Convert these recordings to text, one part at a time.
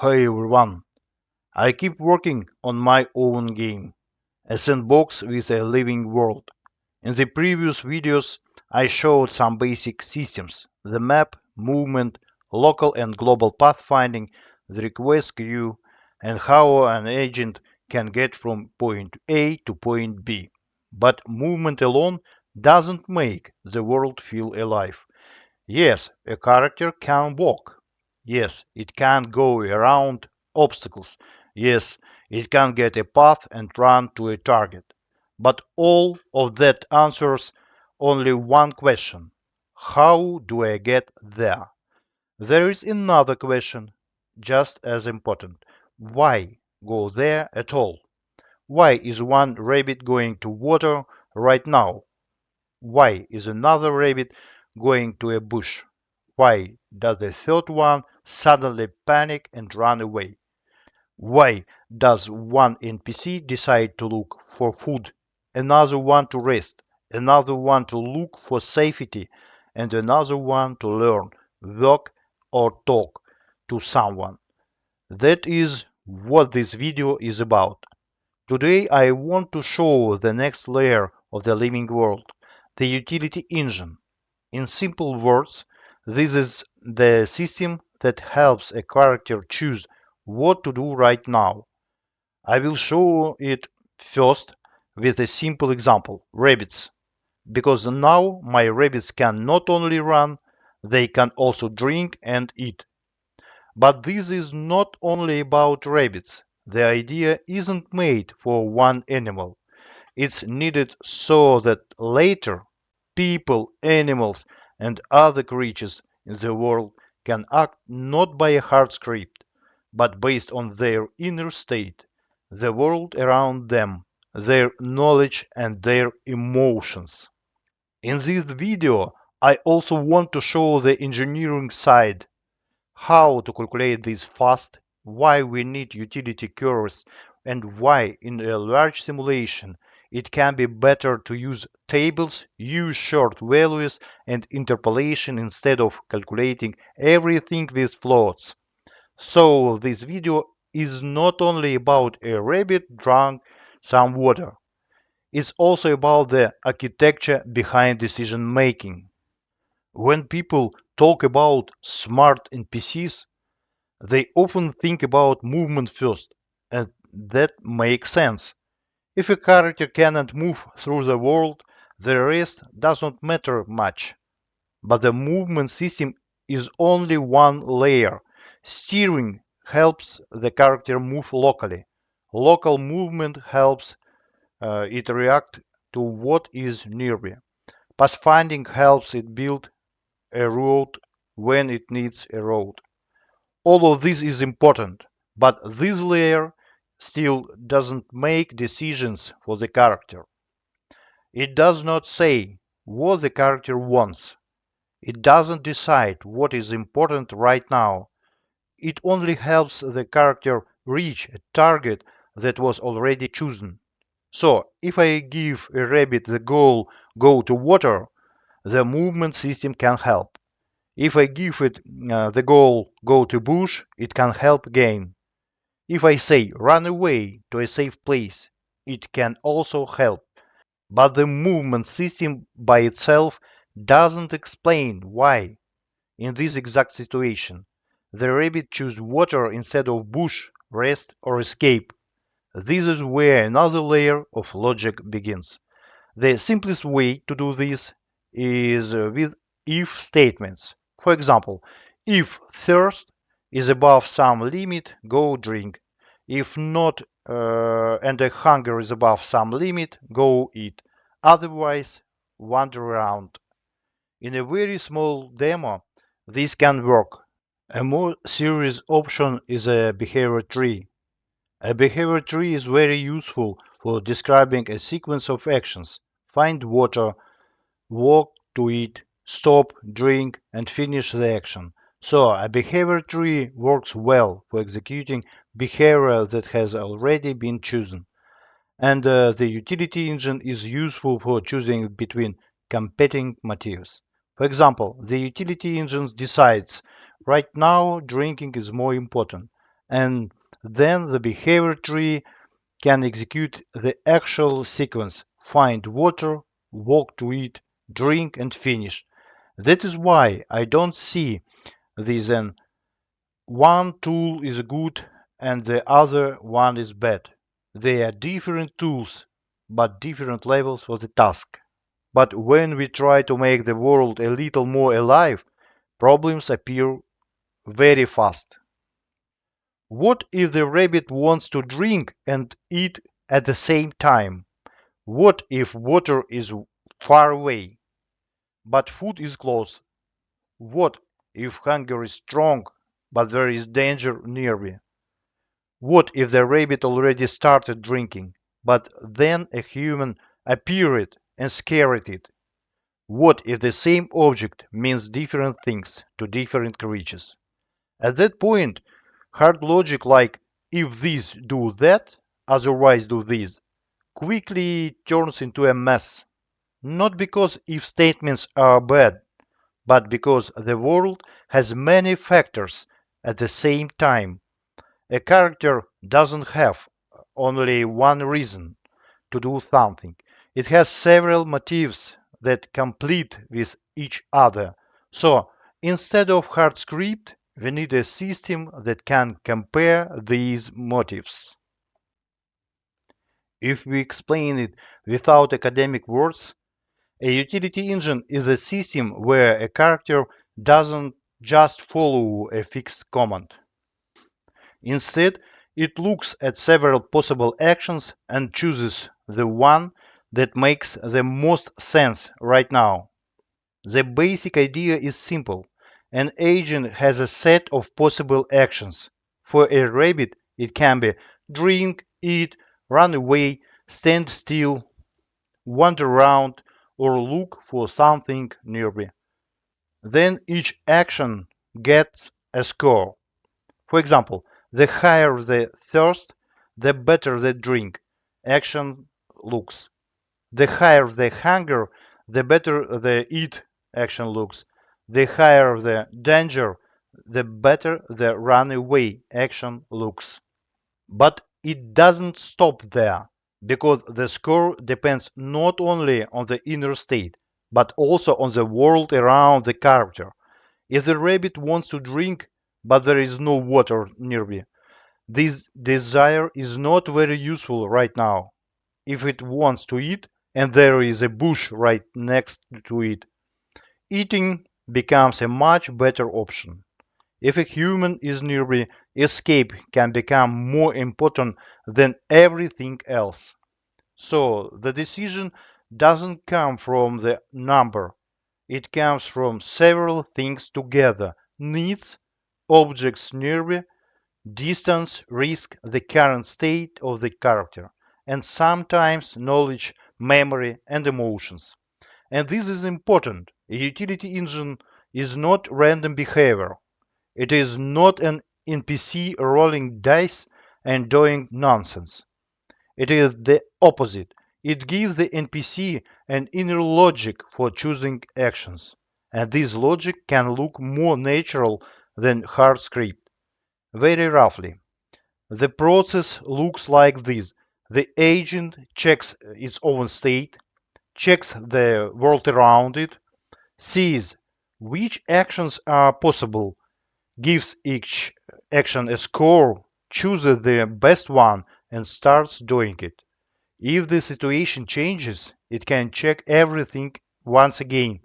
Hey everyone, I keep working on my own game, a sandbox with a living world. In the previous videos, I showed some basic systems, the map, movement, local and global pathfinding, the request queue, and how an agent can get from point A to point B. But movement alone doesn't make the world feel alive. Yes, a character can walk. Yes, it can go around obstacles. Yes, it can get a path and run to a target. But all of that answers only one question. How do I get there? There is another question, just as important. Why go there at all? Why is one rabbit going to water right now? Why is another rabbit going to a bush? Why does the third one suddenly panic and run away? Why does one NPC decide to look for food, another one to rest, another one to look for safety, and another one to learn, work, or talk to someone? That is what this video is about. Today I want to show the next layer of the living world, the utility engine. In simple words, this is the system that helps a character choose what to do right now. I will show it first with a simple example, rabbits, because now my rabbits can not only run, they can also drink and eat. But this is not only about rabbits. The idea isn't made for one animal. It's needed so that later people, animals, and other creatures in the world can act not by a hard script, but based on their inner state, the world around them, their knowledge, and their emotions. In this video, I also want to show the engineering side, how to calculate this fast, why we need utility curves, and why in a large simulation it can be better to use tables, use short values and interpolation instead of calculating everything with floats. So this video is not only about a rabbit drunk some water, it's also about the architecture behind decision making. When people talk about smart NPCs, they often think about movement first, and that makes sense. If a character cannot move through the world, the rest doesn't matter much. But the movement system is only one layer. Steering helps the character move locally. Local movement helps it react to what is nearby. Pathfinding helps it build a road when it needs a road. All of this is important, but this layer still doesn't make decisions for the character. It does not say what the character wants. It doesn't decide what is important right now. It only helps the character reach a target that was already chosen. So, if I give a rabbit the goal go to water, the movement system can help. If I give it the goal go to bush, it can help gain. If I say run away to a safe place, it can also help. But the movement system by itself doesn't explain why, in this exact situation, the rabbit choose water instead of bush, rest, or escape. This is where another layer of logic begins. The simplest way to do this is with if statements. For example, if thirst is above some limit, go drink. If not, and the hunger is above some limit, go eat. Otherwise, wander around. In a very small demo, this can work. A more serious option is a behavior tree. A behavior tree is very useful for describing a sequence of actions. Find water, walk to eat, stop, drink, and finish the action. So a behavior tree works well for executing behavior that has already been chosen. And the utility engine is useful for choosing between competing motives. For example, the utility engine decides right now drinking is more important, and then the behavior tree can execute the actual sequence: find water, walk to it, drink, and finish. That is why I don't see this and one tool is good and the other one is bad. They are different tools, but different levels for the task. But when we try to make the world a little more alive, problems appear very fast. What if the rabbit wants to drink and eat at the same time? What if water is far away, but food is close? What if hunger is strong, but there is danger nearby? What if the rabbit already started drinking, but then a human appeared and scared it? What if the same object means different things to different creatures? At that point, hard logic like if this do that, otherwise do this, quickly turns into a mess. Not because if statements are bad, but because the world has many factors at the same time. A character doesn't have only one reason to do something. It has several motives that complete with each other. So instead of hard script, we need a system that can compare these motives. If we explain it without academic words, a utility engine is a system where a character doesn't just follow a fixed command. Instead, it looks at several possible actions and chooses the one that makes the most sense right now. The basic idea is simple. An agent has a set of possible actions. For a rabbit, it can be drink, eat, run away, stand still, wander around, or look for something nearby. Then each action gets a score. For example, the higher the thirst, the better the drink action looks. The higher the hunger, the better the eat action looks. The higher the danger, the better the run away action looks. But it doesn't stop there, because the score depends not only on the inner state, but also on the world around the character. If the rabbit wants to drink, but there is no water nearby, this desire is not very useful right now. If it wants to eat, and there is a bush right next to it, eating becomes a much better option. If a human is nearby, escape can become more important than everything else. So the decision doesn't come from the number, it comes from several things together: needs, objects nearby, distance, risk, the current state of the character, and sometimes knowledge, memory, and emotions. And this is important. A utility engine is not random behavior. It is not an NPC rolling dice and doing nonsense. It is the opposite. It gives the NPC an inner logic for choosing actions. And this logic can look more natural than hard script. Very roughly, the process looks like this. The agent checks its own state, checks the world around it, sees which actions are possible, gives each action a score, chooses the best one, and starts doing it. If the situation changes, it can check everything once again.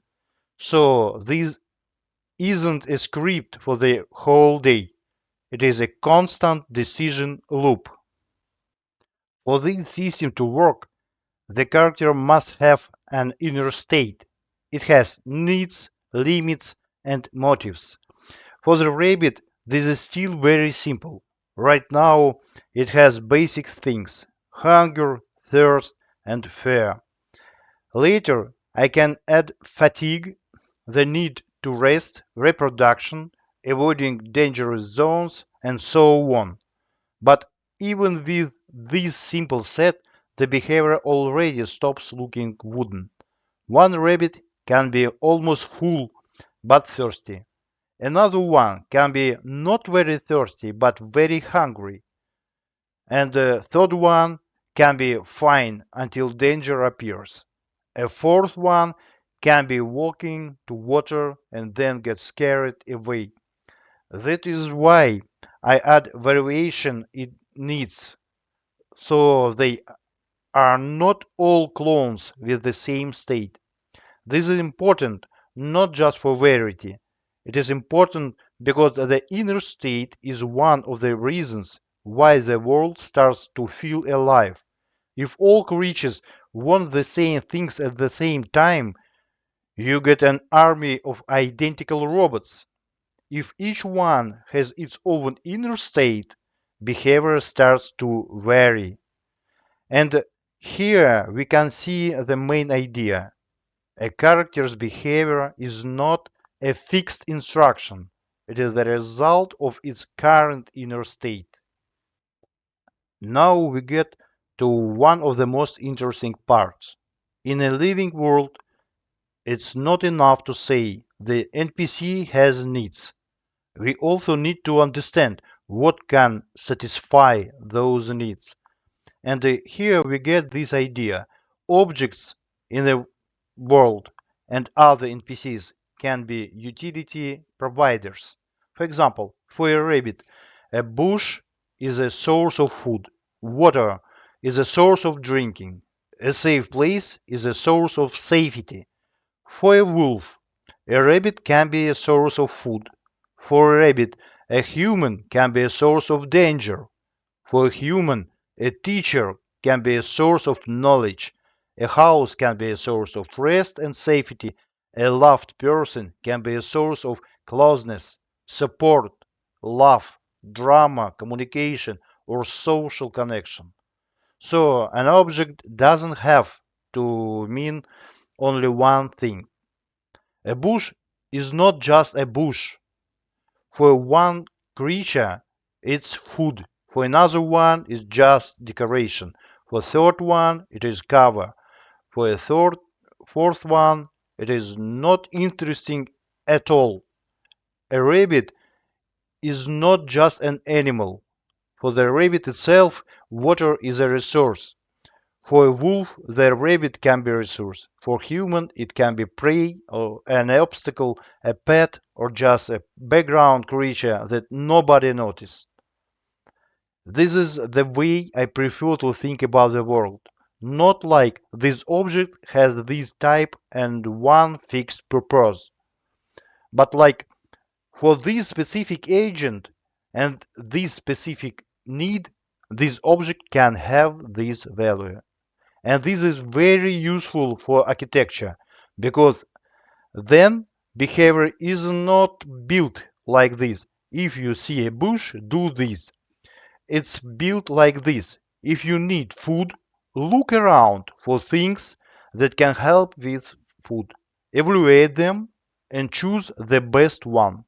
So this isn't a script for the whole day. It is a constant decision loop. For this system to work, the character must have an inner state. It has needs, limits, and motives. For the rabbit, this is still very simple. Right now, it has basic things: hunger, thirst, and fear. Later, I can add fatigue, the need to rest, reproduction, avoiding dangerous zones, and so on. But even with this simple set, the behavior already stops looking wooden. One rabbit can be almost full but thirsty. Another one can be not very thirsty but very hungry. And the third one can be fine until danger appears. A fourth one can be walking to water and then get scared away. That is why I add variation in needs, so they are not all clones with the same state. This is important not just for variety. It is important because the inner state is one of the reasons why the world starts to feel alive. If all creatures want the same things at the same time, you get an army of identical robots. If each one has its own inner state, behavior starts to vary. And here we can see the main idea. A character's behavior is not a fixed instruction. It is the result of its current inner state. Now we get to one of the most interesting parts. In a living world, it's not enough to say the NPC has needs. We also need to understand what can satisfy those needs. And here we get this idea. Objects in the world and other NPCs can be utility providers. For example, for a rabbit, a bush is a source of food, water is a source of drinking, a safe place is a source of safety. For a wolf, a rabbit can be a source of food. For a rabbit, a human can be a source of danger. For a human, a teacher can be a source of knowledge. A house can be a source of rest and safety. A loved person can be a source of closeness, support, love, drama, communication, or social connection. So, an object doesn't have to mean only one thing. A bush is not just a bush. For one creature, it's food. For another one, it's just decoration. For a third one, it is cover. For a fourth one, it is not interesting at all. A rabbit is not just an animal. For the rabbit itself, water is a resource. For a wolf, the rabbit can be a resource. For human, it can be prey or an obstacle, a pet, or just a background creature that nobody noticed. This is the way I prefer to think about the world. Not like this object has this type and one fixed purpose, but like for this specific agent and this specific need, this object can have this value. And this is very useful for architecture because then behavior is not built like this. If you see a bush, do this. It's built like this. If you need food, look around for things that can help with food. Evaluate them and choose the best one.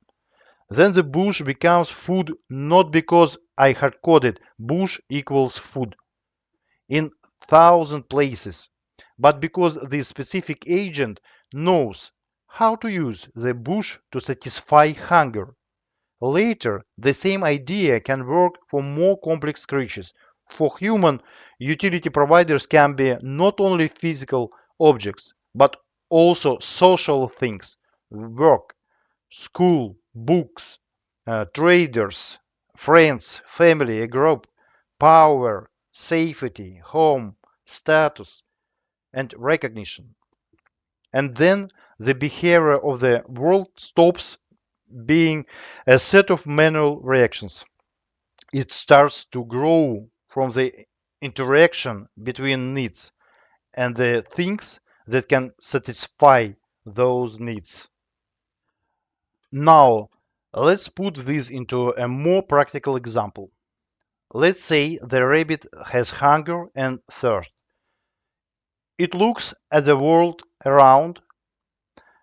Then the bush becomes food not because I hard coded bush equals food in thousand places, but because the specific agent knows how to use the bush to satisfy hunger. Later, the same idea can work for more complex creatures. For human, utility providers can be not only physical objects, but also social things, work, school, books, traders, friends, family, a group, power, safety, home, status, and recognition. And then the behavior of the world stops being a set of manual reactions. It starts to grow from the interaction between needs and the things that can satisfy those needs. Now, let's put this into a more practical example. Let's say the rabbit has hunger and thirst. It looks at the world around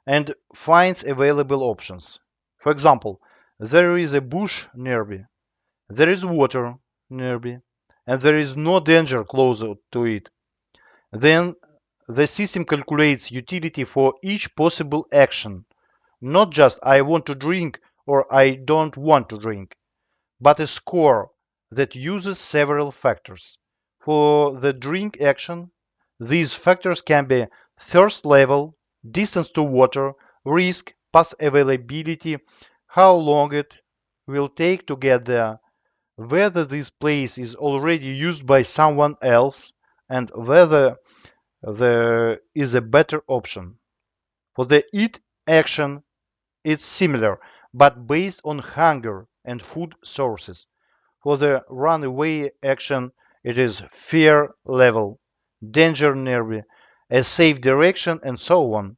and finds available options. For example, there is a bush nearby, there is water nearby, and there is no danger closer to it. Then the system calculates utility for each possible action, not just I want to drink or I don't want to drink, but a score that uses several factors. For the drink action, these factors can be thirst level, distance to water, risk, path availability, how long it will take to get there, whether this place is already used by someone else, and whether there is a better option. For the eat action, it's similar, but based on hunger and food sources. For the runaway action, it is fear level, danger nearby, a safe direction, and so on.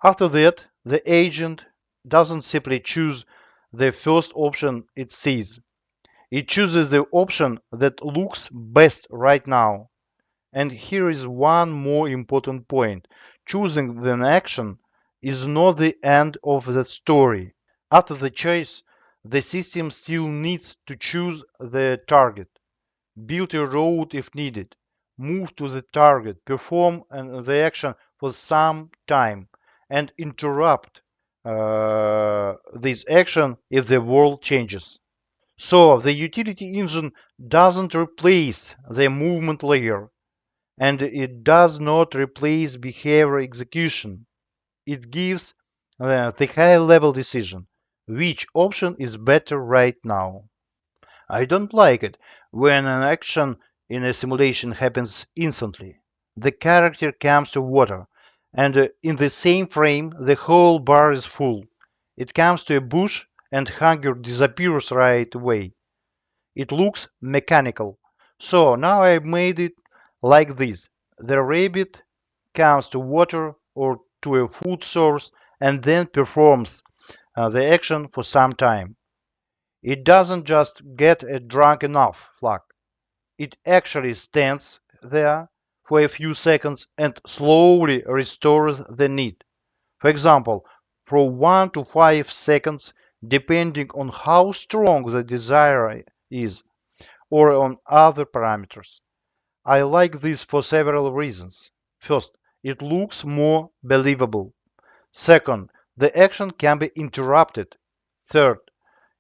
After that, the agent doesn't simply choose the first option it sees. It chooses the option that looks best right now. And here is one more important point. Choosing an action is not the end of the story. After the choice, the system still needs to choose the target, build a road if needed, move to the target, perform the action for some time, and interrupt this action if the world changes. So the utility engine doesn't replace the movement layer, and it does not replace behavior execution. It gives the high level decision which option is better right now. I don't like it when an action in a simulation happens instantly. The character comes to water, and in the same frame, the whole bar is full. It comes to a bush, and hunger disappears right away. It looks mechanical. So now I made it like this. The rabbit comes to water or to a food source and then performs the action for some time. It doesn't just get a drunk enough flag. It actually stands there for a few seconds and slowly restores the need. For example, from 1 to 5 seconds, depending on how strong the desire is, or on other parameters. I like this for several reasons. First, it looks more believable. Second, the action can be interrupted. Third,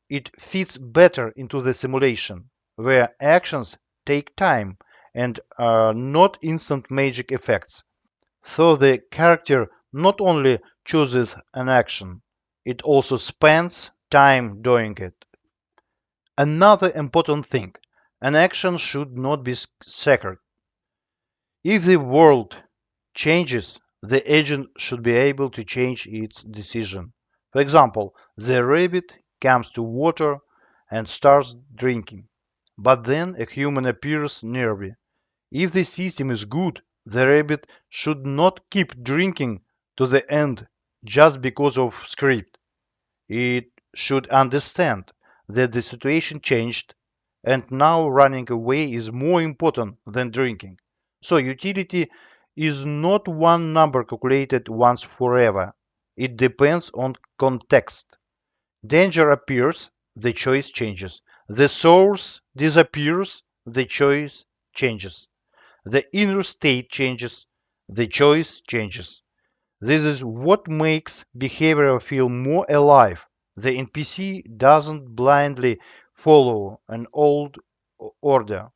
it fits better into the simulation, where actions take time and are not instant magic effects. So the character not only chooses an action, it also spends time doing it. Another important thing, an action should not be sacred. If the world changes, the agent should be able to change its decision. For example, the rabbit comes to water and starts drinking, but then a human appears nearby. If the system is good, the rabbit should not keep drinking to the end just because of script. It should understand that the situation changed and now running away is more important than drinking. So utility is not one number calculated once forever. It depends on context. Danger appears, the choice changes. The source disappears, the choice changes. The inner state changes, the choice changes. This is what makes behavior feel more alive. The NPC doesn't blindly follow an old order.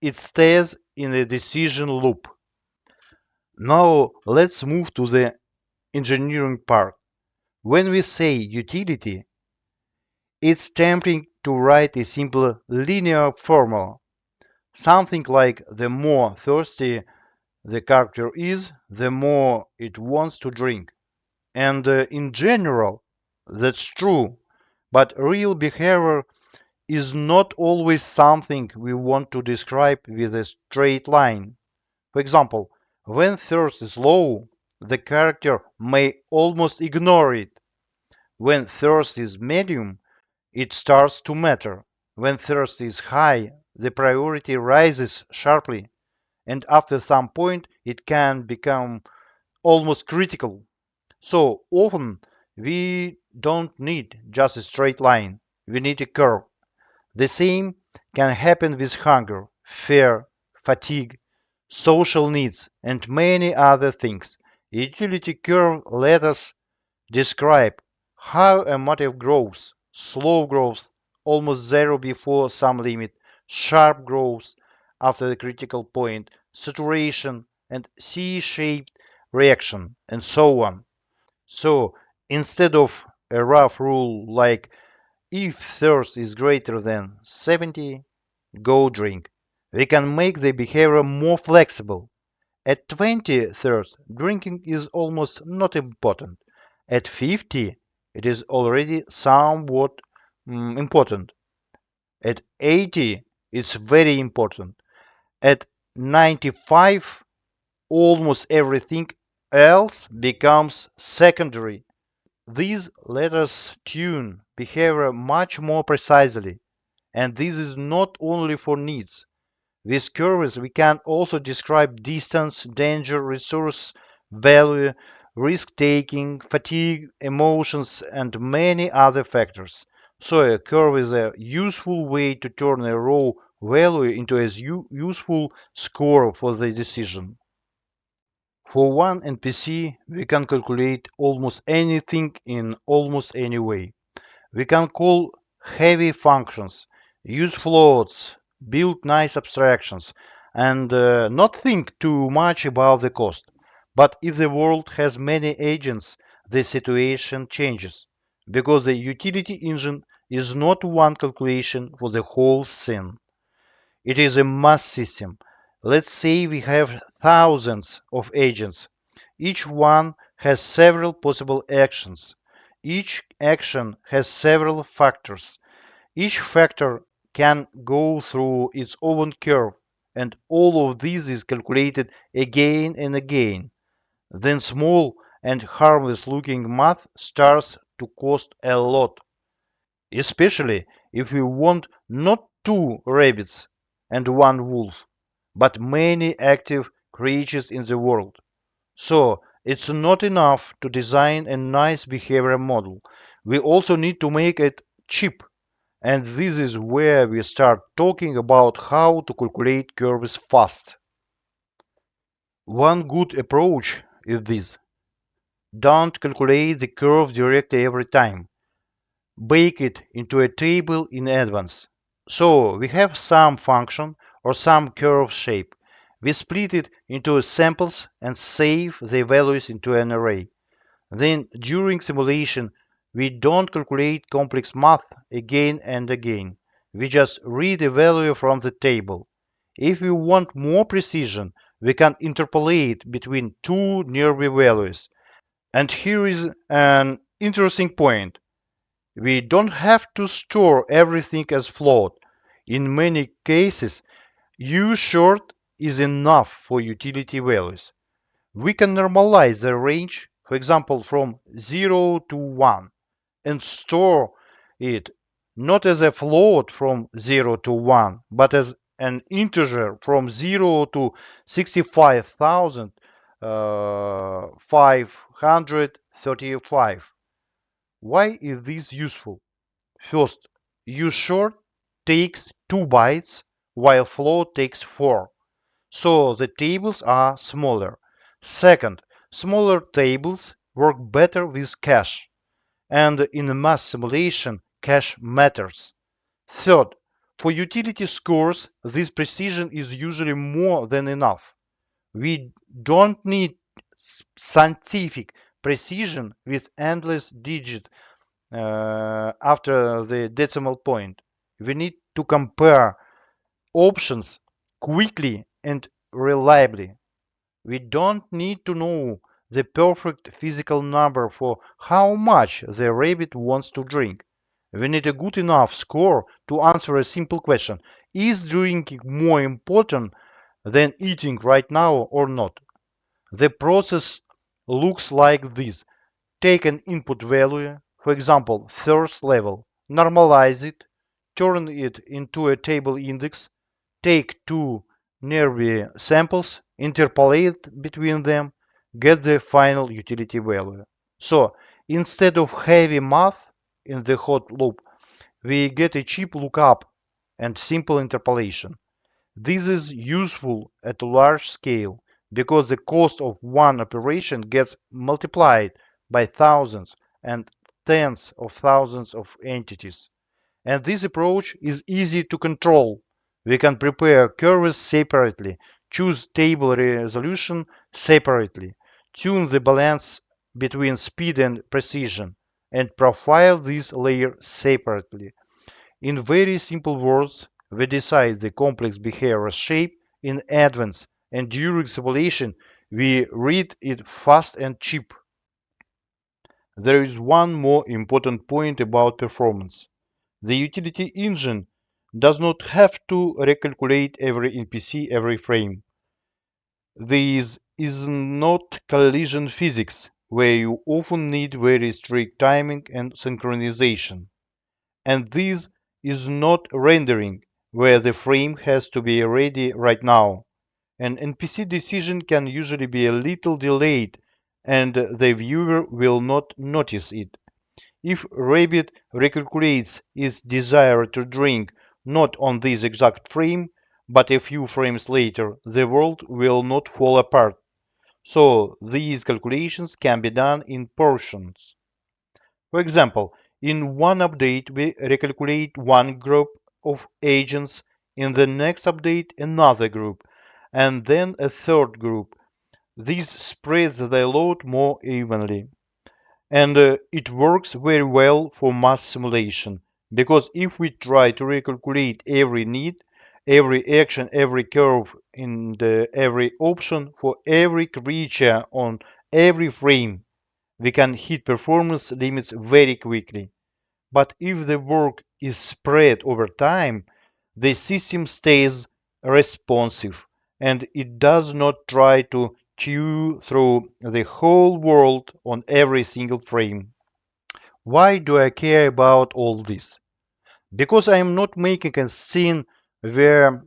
It stays in a decision loop. Now let's move to the engineering part. When we say utility, it's tempting to write a simple linear formula. Something like the more thirsty the character is, the more it wants to drink. And in general, that's true. But real behavior is not always something we want to describe with a straight line. For example, when thirst is low, the character may almost ignore it. When thirst is medium, it starts to matter. When thirst is high, the priority rises sharply, and after some point, it can become almost critical. So often we don't need just a straight line, we need a curve. The same can happen with hunger, fear, fatigue, social needs, and many other things. Utility curve let us describe how a motive grows. slow growth, almost zero before some limit, sharp growth after the critical point, saturation, and C-shaped reaction, and so on. So instead of a rough rule like if thirst is greater than 70, go drink, we can make the behavior more flexible. At 20 thirst, drinking is almost not important. At 50, it is already somewhat important. At 80, it's very important. At 95, almost everything else becomes secondary. These let us tune behavior much more precisely, and this is not only for needs. With curves, we can also describe distance, danger, resource value, risk taking, fatigue, emotions, and many other factors. So, a curve is a useful way to turn a raw value into a useful score for the decision. For one NPC, we can calculate almost anything in almost any way. We can call heavy functions, use floats, build nice abstractions, and not think too much about the cost. But if the world has many agents, the situation changes, because the utility engine is not one calculation for the whole scene. It is a mass system. Let's say we have thousands of agents. Each one has several possible actions. Each action has several factors. Each factor can go through its own curve, and all of this is calculated again and again. Then small and harmless looking math starts to cost a lot, especially if we want not two rabbits and one wolf, but many active creatures in the world. So it's not enough to design a nice behavior model. We also need to make it cheap. And this is where we start talking about how to calculate curves fast. One good approach is this. Don't calculate the curve directly every time. Bake it into a table in advance. So we have some function or some curve shape. We split it into samples and save the values into an array. Then during simulation, we don't calculate complex math again and again. We just read a value from the table. If we want more precision, we can interpolate between two nearby values. And here is an interesting point. We don't have to store everything as float. In many cases, U short is enough for utility values. We can normalize the range, for example, from 0 to 1, and store it not as a float from 0 to 1, but as an integer from 0 to 65,535. Why is this useful? First, ushort takes 2 bytes, while float takes 4. So the tables are smaller. Second, smaller tables work better with cache, and in a mass simulation, cache matters. Third, for utility scores, this precision is usually more than enough. We don't need scientific precision with endless digit after the decimal point. We need to compare options quickly and reliably. We don't need to know the perfect physical number for how much the rabbit wants to drink. We need a good enough score to answer a simple question. Is drinking more important than eating right now or not? The process looks like this. Take an input value, for example, thirst level, normalize it, turn it into a table index, take two nearby samples, interpolate between them, get the final utility value. So instead of heavy math in the hot loop, we get a cheap lookup and simple interpolation. This is useful at a large scale because the cost of one operation gets multiplied by thousands and tens of thousands of entities. And this approach is easy to control. We can prepare curves separately, choose table resolution separately, tune the balance between speed and precision, and profile this layer separately. In very simple words, we decide the complex behavior shape in advance, and during simulation, we read it fast and cheap. There is one more important point about performance. The utility engine does not have to recalculate every NPC every frame. This is not collision physics, where you often need very strict timing and synchronization. And this is not rendering, where the frame has to be ready right now. An NPC decision can usually be a little delayed, and the viewer will not notice it. If Rabbit recalculates its desire to drink not on this exact frame, but a few frames later, the world will not fall apart. So these calculations can be done in portions. For example, in one update we recalculate one group of agents, in the next update another group, and then a third group. This spreads the load more evenly. And it works very well for mass simulation, because if we try to recalculate every need, every action, every curve, and every option for every creature on every frame, we can hit performance limits very quickly. But if the work is spread over time, the system stays responsive and it does not try to chew through the whole world on every single frame. Why do I care about all this? Because I am not making a scene where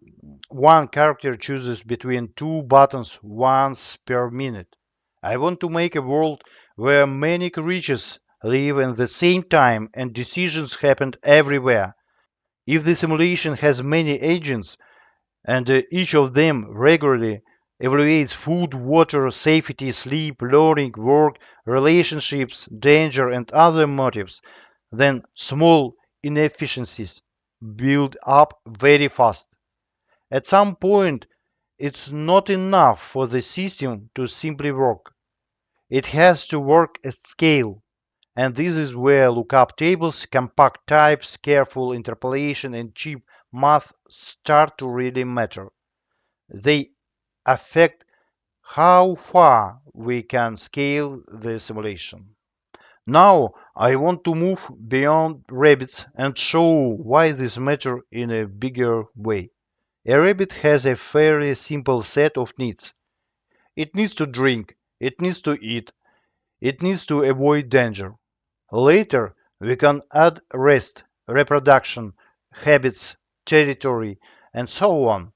one character chooses between two buttons once per minute. I want to make a world where many creatures live in the same time and decisions happen everywhere. If the simulation has many agents and each of them regularly evaluates food, water, safety, sleep, learning, work, relationships, danger, and other motives, then small inefficiencies build up very fast. At some point, it's not enough for the system to simply work. It has to work at scale. And this is where lookup tables, compact types, careful interpolation, and cheap math start to really matter. They affect how far we can scale the simulation. Now I want to move beyond rabbits and show why this matters in a bigger way. A rabbit has a fairly simple set of needs. It needs to drink, it needs to eat, it needs to avoid danger. Later, we can add rest, reproduction, habits, territory, and so on.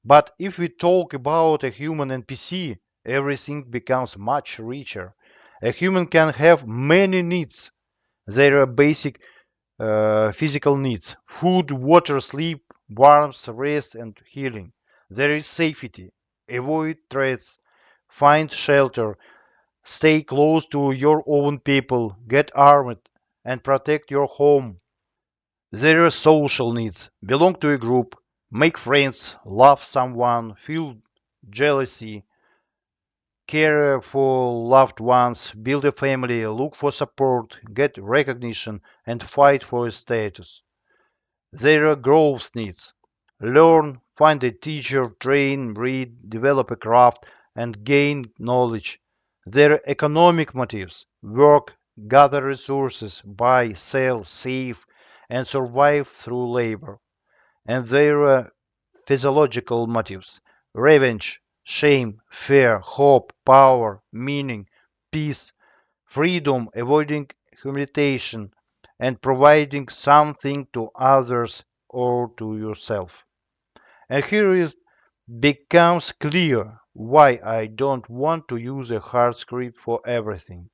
But if we talk about a human NPC, everything becomes much richer. A human can have many needs. There are basic physical needs: food, water, sleep, warmth, rest, and healing. There is safety: avoid threats, find shelter, stay close to your own people, get armed, and protect your home. There are social needs: belong to a group, make friends, love someone, feel jealousy, care for loved ones, build a family, look for support, get recognition, and fight for a status. There are growth needs: learn, find a teacher, train, read, develop a craft, and gain knowledge. There are economic motives: work, gather resources, buy, sell, save, and survive through labor. And there are physiological motives: revenge, shame, fear, hope, power, meaning, peace, freedom, avoiding humiliation, and providing something to others or to yourself. And here it becomes clear why I don't want to use a hard script for everything.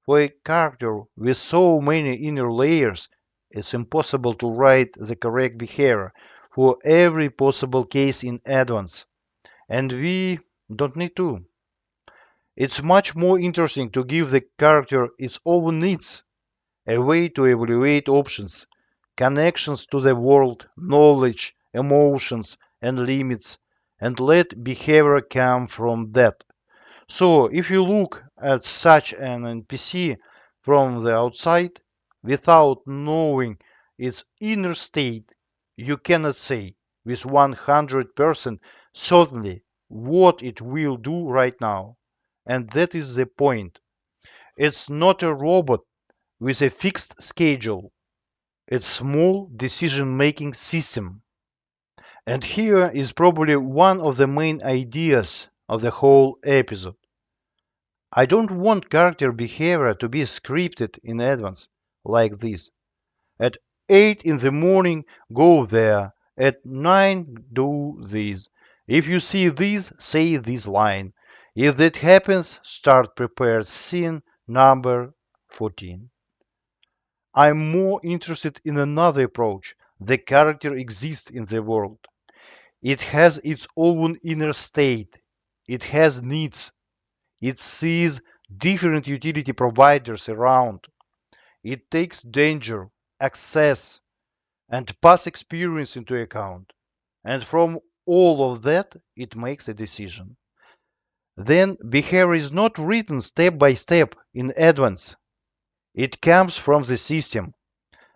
For a character with so many inner layers, it's impossible to write the correct behavior for every possible case in advance. And we don't need to. It's much more interesting to give the character its own needs. a way to evaluate options, connections to the world, knowledge, emotions, and limits, and let behavior come from that. So, if you look at such an NPC from the outside, without knowing its inner state, you cannot say with 100% certainty what it will do right now. And that is the point. It's not a robot with a fixed schedule. It's small decision-making system. And here is probably one of the main ideas of the whole episode. I don't want character behavior to be scripted in advance like this. At 8 in the morning, go there. At 9, do this. If you see this, say this line. If that happens, start prepared scene number 14. I'm more interested in another approach. The character exists in the world. It has its own inner state. It has needs. It sees different utility providers around. It takes danger, access, and past experience into account. And from all of that, it makes a decision. Then behavior is not written step by step in advance. It comes from the system.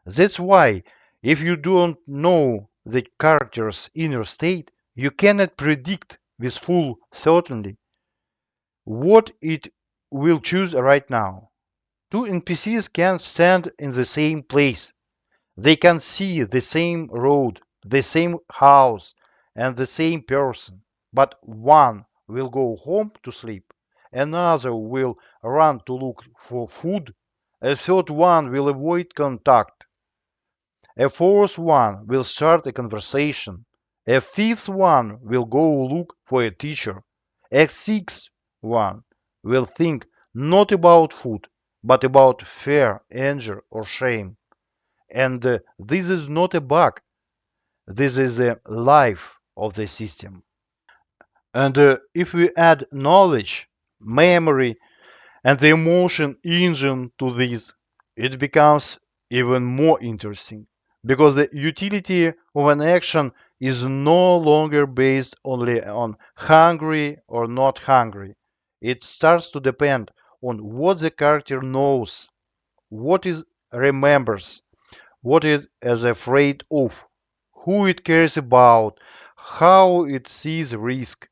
That's why, if you don't know the character's inner state, you cannot predict with full certainty what it will choose right now. Two NPCs can stand in the same place. They can see the same road, the same house, and the same person. But one will go home to sleep, another will run to look for food, a third one will avoid contact, a fourth one will start a conversation, a fifth one will go look for a teacher, a sixth one will think not about food, but about fear, anger, or shame. And this is not a bug, this is the life of the system. And if we add knowledge, memory, and the emotion engine to this, it becomes even more interesting because the utility of an action is no longer based only on hungry or not hungry. It starts to depend on what the character knows, what it remembers, what it is afraid of, who it cares about, how it sees risk,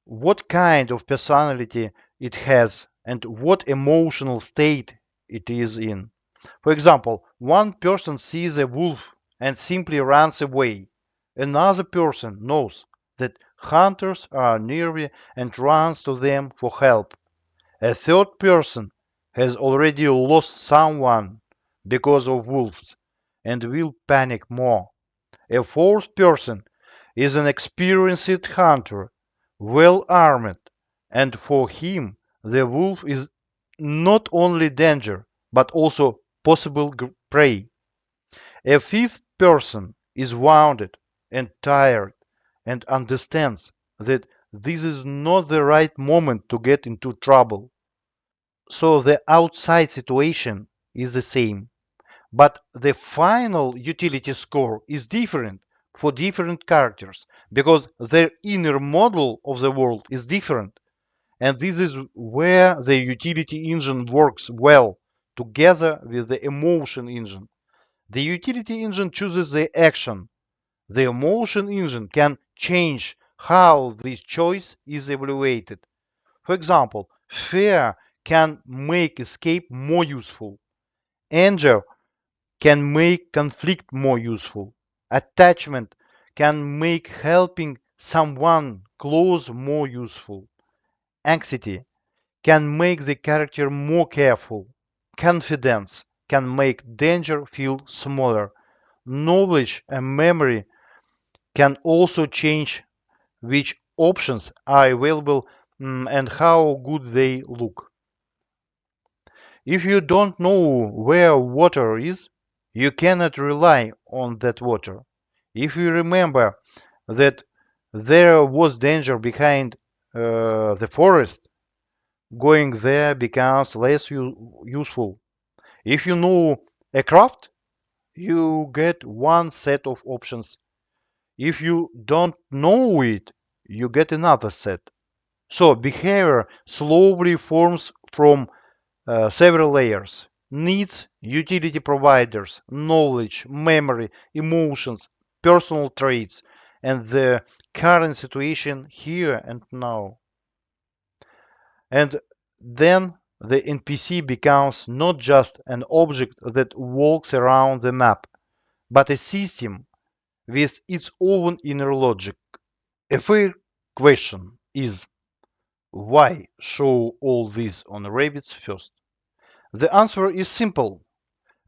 what kind of personality it has, and what emotional state it is in. For example, one person sees a wolf and simply runs away. Another person knows that hunters are nearby and runs to them for help. A third person has already lost someone because of wolves and will panic more. A fourth person is an experienced hunter, well armed, and for him the wolf is not only danger but also possible prey. A fifth person is wounded and tired and understands that this is not the right moment to get into trouble. So the outside situation is the same, but the final utility score is different for different characters because their inner model of the world is different. And this is where the utility engine works well together with the emotion engine. The utility engine chooses the action. The emotion engine can change how this choice is evaluated. For example, fear can make escape more useful. Anger can make conflict more useful. Attachment can make helping someone close more useful. Anxiety can make the character more careful. Confidence can make danger feel smaller. Knowledge and memory can also change which options are available and how good they look. If you don't know where water is, you cannot rely on that water. If you remember that there was danger behind the forest, going there becomes less useful. If you know a craft, you get one set of options. If you don't know it, you get another set. So behavior slowly forms from several layers: needs, utility providers, knowledge, memory, emotions, personal traits, and the current situation here and now. And then the NPC becomes not just an object that walks around the map, but a system with its own inner logic. A fair question is, why show all this on rabbits first? The answer is simple.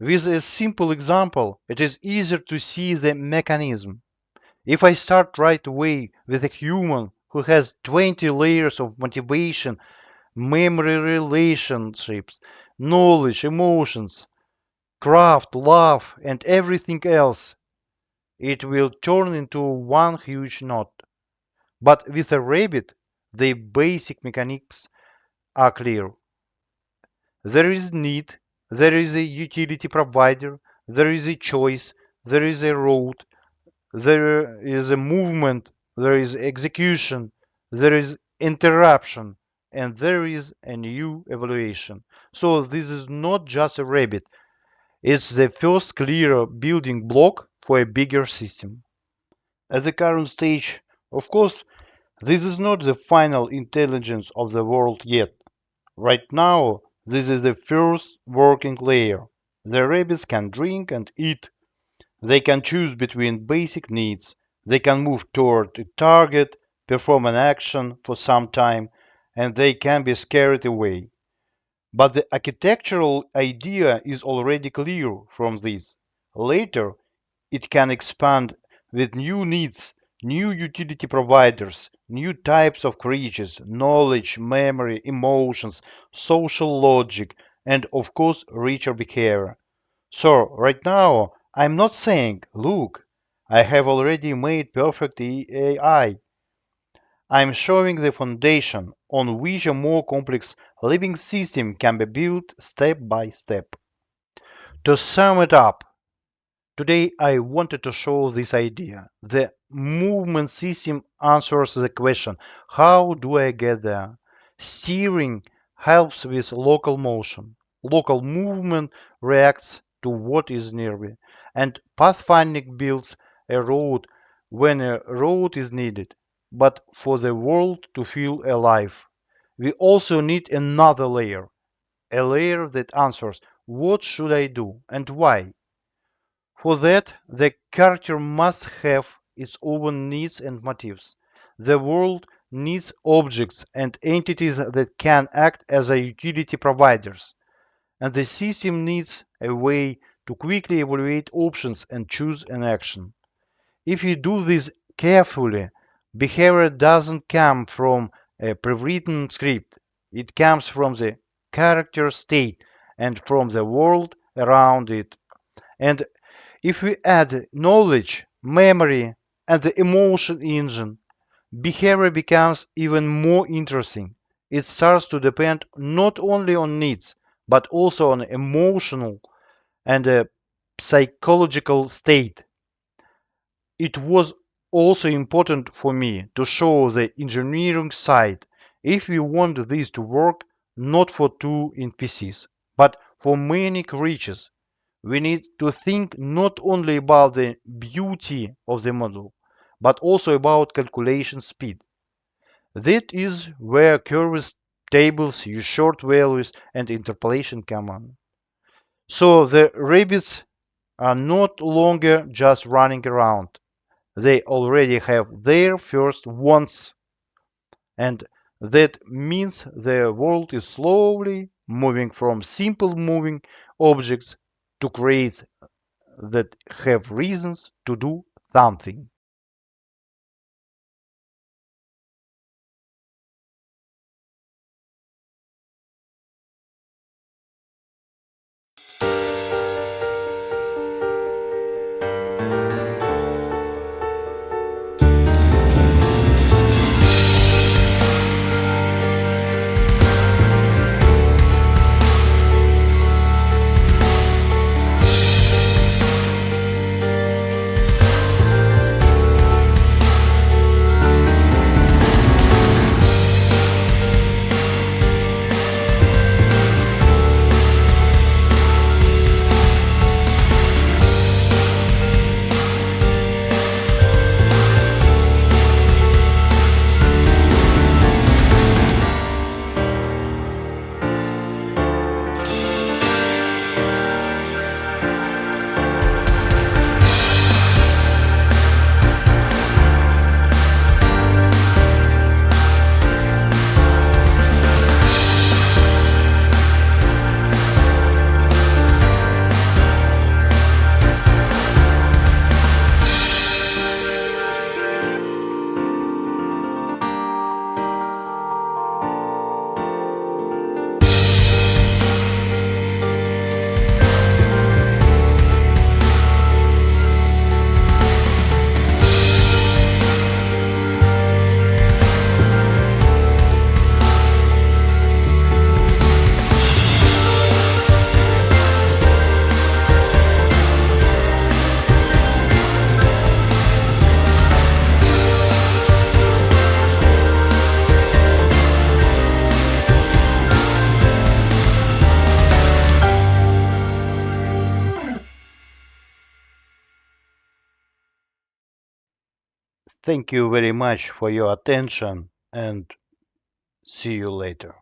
With a simple example, it is easier to see the mechanism. If I start right away with a human who has 20 layers of motivation, memory, relationships, knowledge, emotions, craft, love, and everything else, it will turn into one huge knot. But with a rabbit, the basic mechanics are clear. There is need, there is a utility provider, there is a choice, there is a road, there is a movement, there is execution, there is interruption, and there is a new evaluation. So this is not just a rabbit, it's the first clear building block for a bigger system. At the current stage, of course, this is not the final intelligence of the world yet. Right now, this is the first working layer. The rabbits can drink and eat. They can choose between basic needs. They can move toward a target, perform an action for some time, and they can be scared away. But the architectural idea is already clear from this. Later, it can expand with new needs, new utility providers, new types of creatures, knowledge, memory, emotions, social logic, and of course, richer behavior. So, right now, I'm not saying, look, I have already made perfect AI. I'm showing the foundation on which a more complex living system can be built step by step. To sum it up, today I wanted to show this idea. The movement system answers the question, how do I get there? Steering helps with local motion. Local movement reacts to what is nearby. And pathfinding builds a road when a road is needed. But for the world to feel alive, we also need another layer. A layer that answers, what should I do and why? For that, the character must have its own needs and motives. The world needs objects and entities that can act as a utility providers, and the system needs a way to quickly evaluate options and choose an action. If you do this carefully, behavior doesn't come from a pre-written script. It comes from the character state and from the world around it. And if we add knowledge, memory, and the emotion engine, behavior becomes even more interesting. It starts to depend not only on needs, but also on emotional and a psychological state. It was also important for me to show the engineering side. If we want this to work, not for two NPCs, but for many creatures, we need to think not only about the beauty of the model, but also about calculation speed. That is where curves, tables, use short values, and interpolation come on. So the rabbits are not longer just running around. They already have their first wants, and that means the world is slowly moving from simple moving objects to create that have reasons to do something. Thank you very much for your attention and see you later.